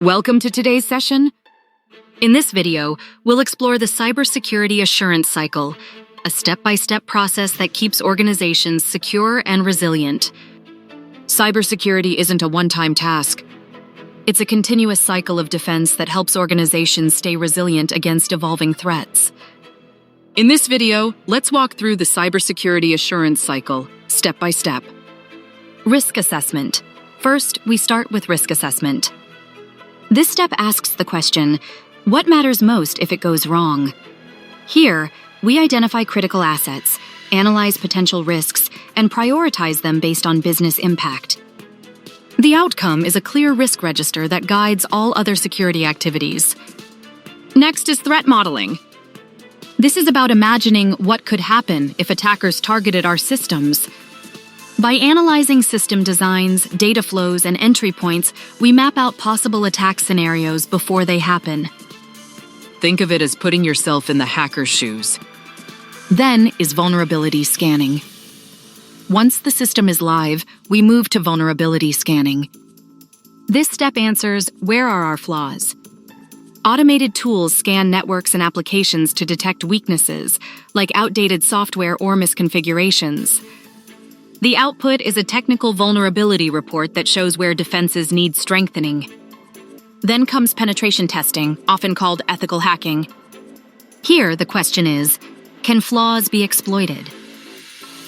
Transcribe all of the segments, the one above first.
Welcome to today's session. In this video, we'll explore the Cybersecurity Assurance Cycle, a step-by-step process that keeps organizations secure and resilient. Cybersecurity isn't a one-time task. It's a continuous cycle of defense that helps organizations stay resilient against evolving threats. In this video, let's walk through the Cybersecurity Assurance Cycle, step by step. Risk assessment. First, we start with risk assessment. This step asks the question, what matters most if it goes wrong? Here, we identify critical assets, analyze potential risks, and prioritize them based on business impact. The outcome is a clear risk register that guides all other security activities. Next is threat modeling. This is about imagining what could happen if attackers targeted our systems. By analyzing system designs, data flows, and entry points, we map out possible attack scenarios before they happen. Think of it as putting yourself in the hacker's shoes. Then is vulnerability scanning. Once the system is live, we move to vulnerability scanning. This step answers, where are our flaws? Automated tools scan networks and applications to detect weaknesses, like outdated software or misconfigurations. The output is a technical vulnerability report that shows where defenses need strengthening. Then comes penetration testing, often called ethical hacking. Here, the question is, can flaws be exploited?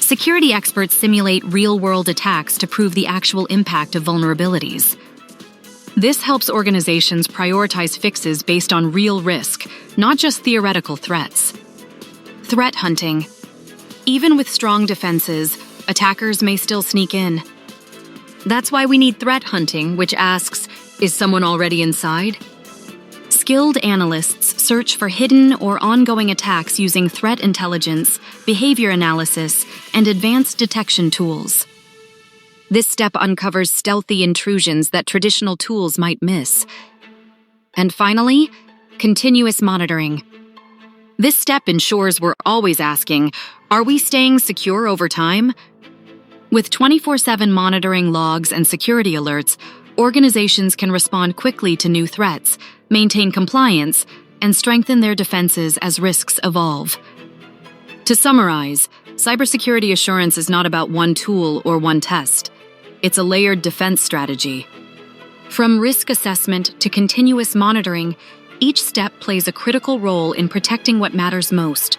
Security experts simulate real-world attacks to prove the actual impact of vulnerabilities. This helps organizations prioritize fixes based on real risk, not just theoretical threats. Threat hunting. Even with strong defenses, attackers may still sneak in. That's why we need threat hunting, which asks, is someone already inside? Skilled analysts search for hidden or ongoing attacks using threat intelligence, behavior analysis, and advanced detection tools. This step uncovers stealthy intrusions that traditional tools might miss. And finally, continuous monitoring. This step ensures we're always asking, are we staying secure over time? With 24/7 monitoring logs and security alerts, organizations can respond quickly to new threats, maintain compliance, and strengthen their defenses as risks evolve. To summarize, cybersecurity assurance is not about one tool or one test. It's a layered defense strategy. From risk assessment to continuous monitoring, each step plays a critical role in protecting what matters most.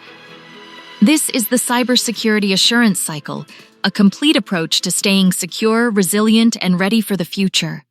This is the Cybersecurity Assurance Cycle, a complete approach to staying secure, resilient, and ready for the future.